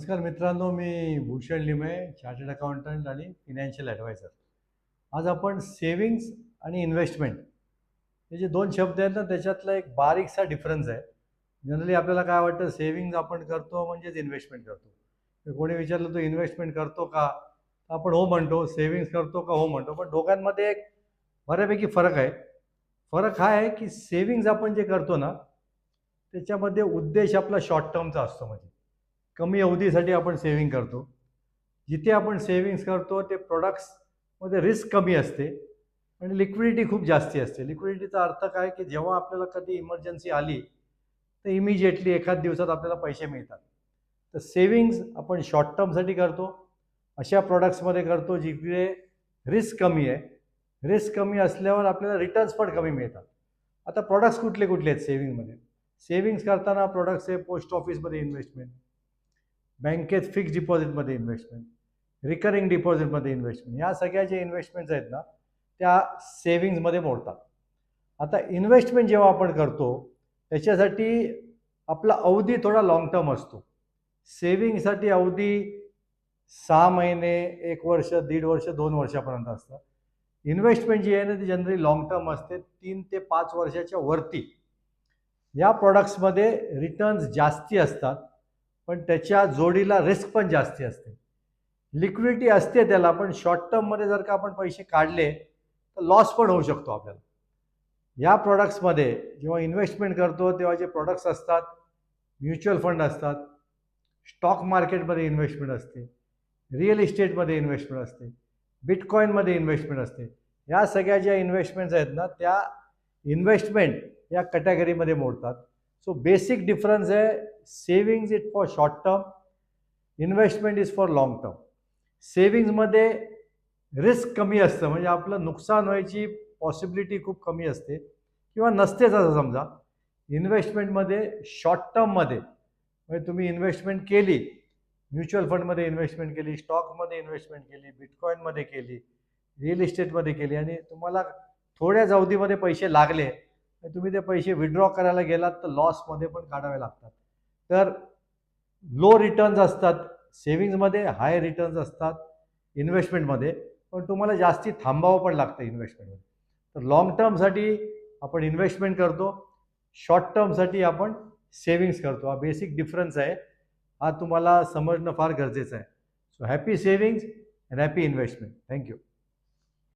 नमस्कार मित्रांनो, मी Bhushan Limaye, chartered accountant आणि फिनान्शियल ॲडवायझर. आज आपण सेविंग्स आणि इन्व्हेस्टमेंट हे जे दोन शब्द आहेत ना, त्याच्यातला एक बारीकसा डिफरन्स आहे. जनरली आपल्याला काय वाटतं, सेविंग्ज आपण करतो म्हणजेच इन्व्हेस्टमेंट करतो. तर कोणी विचारलं, तू इन्व्हेस्टमेंट करतो का? तर आपण हो म्हणतो. सेविंग्स करतो का? हो म्हणतो. पण दोघांमध्ये एक बऱ्यापैकी फरक आहे. फरक हा आहे की सेविंग्ज आपण जे करतो ना, त्याच्यामध्ये उद्देश आपला शॉर्ट टर्मचा असतो. म्हणजे कमी अवधीसाठी आपण सेविंग करतो. जिथे आपण सेविंग्स करतो ते प्रोडक्ट्समध्ये रिस्क कमी असते आणि लिक्विडिटी खूप जास्ती असते. लिक्विडिटीचा अर्थ काय, की जेव्हा आपल्याला कधी इमर्जन्सी आली तर इमिजिएटली एखाद दिवसात आपल्याला पैसे मिळतात. तर सेविंग्स आपण शॉर्ट टर्मसाठी करतो, अशा प्रोडक्ट्समध्ये करतो जिकडे रिस्क कमी आहे. रिस्क कमी असल्यावर आपल्याला रिटर्न्स पण कमी मिळतात. आता प्रोडक्ट्स कुठले कुठले आहेत सेविंगमध्ये? सेविंग्स करताना प्रोडक्ट्स आहे पोस्ट ऑफिसमध्ये इन्व्हेस्टमेंट, बँकेत फिक्स डिपॉझिटमध्ये इन्व्हेस्टमेंट, रिकरिंग डिपॉझिटमध्ये इन्व्हेस्टमेंट, या सगळ्या ज्या इन्व्हेस्टमेंट्स आहेत ना, त्या सेविंग्समध्ये मोडतात. आता इन्व्हेस्टमेंट जेव्हा आपण करतो त्याच्यासाठी आपला अवधी थोडा लॉंग टर्म असतो. सेविंगसाठी अवधी 6 महिने, 1 वर्ष, 1.5 वर्ष, 2 वर्षापर्यंत असतं. इन्व्हेस्टमेंट जी आहे ना, ती जनरली लॉंग टर्म असते, 3 ते 5 वर्षाच्या वरती. या प्रॉडक्ट्समध्ये रिटर्न्स जास्ती असतात, पण त्याच्या जोडीला रिस्क पण जास्ती असते. लिक्विडिटी असते त्याला, पण शॉर्ट टर्ममध्ये जर का आपण पैसे काढले तर लॉस पण होऊ शकतो आपल्याला. या प्रॉडक्ट्समध्ये जेव्हा इन्व्हेस्टमेंट करतो तेव्हा जे प्रॉडक्ट्स असतात, म्युच्युअल फंड असतात, स्टॉक मार्केटमध्ये इन्व्हेस्टमेंट असते, रिअल इस्टेटमध्ये इन्व्हेस्टमेंट असते, बिटकॉईनमध्ये इन्व्हेस्टमेंट असते. या सगळ्या ज्या इन्व्हेस्टमेंट्स आहेत ना, त्या इन्व्हेस्टमेंट या कॅटेगरीमध्ये मोडतात. सो बेसिक डिफरन्स आहे, savings is for short term, investment is for long term. सेविंग्जमध्ये रिस्क कमी असतं, म्हणजे आपलं नुकसान व्हायची पॉसिबिलिटी खूप कमी असते किंवा नसतेच असं समजा. इन्व्हेस्टमेंटमध्ये शॉर्ट टर्ममध्ये म्हणजे तुम्ही इन्व्हेस्टमेंट केली, म्युच्युअल फंडमध्ये इन्व्हेस्टमेंट केली, स्टॉकमध्ये इन्व्हेस्टमेंट केली, बिटकॉईनमध्ये केली, रिअल इस्टेटमध्ये केली आणि तुम्हाला थोड्याच अवधीमध्ये पैसे लागले, तुम्ही ते पैसे विड्रॉ करायला गेलात तर लॉसमध्ये पण काढावे लागतात. तर लो रिटर्न्स असतात सेविंग्समध्ये, हाय रिटर्न्स असतात इन्व्हेस्टमेंटमध्ये, पण तुम्हाला जास्ती थांबावं पण लागतं इन्व्हेस्टमेंटमध्ये. तर लॉंग टर्मसाठी आपण इन्व्हेस्टमेंट करतो, शॉर्ट टर्मसाठी आपण सेविंग्स करतो. हा बेसिक डिफरन्स आहे, हा तुम्हाला समजणं फार गरजेचं आहे. So happy savings and happy investment. Thank you.